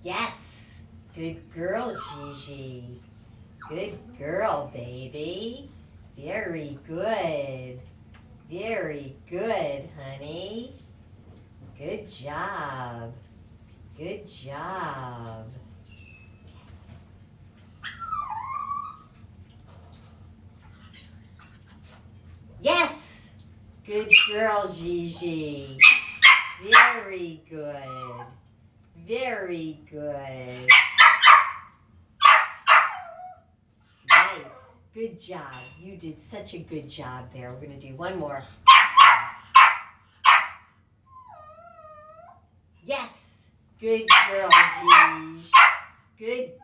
Yes. Good girl, Gigi. Good girl, baby. Very good. Very good, honey. Good job. Good job. Yes! Good girl, Gigi. Very good. Very good. Nice. Good job. You did such a good job there. We're going to do one more. Yes. Good girl, Gigi. Good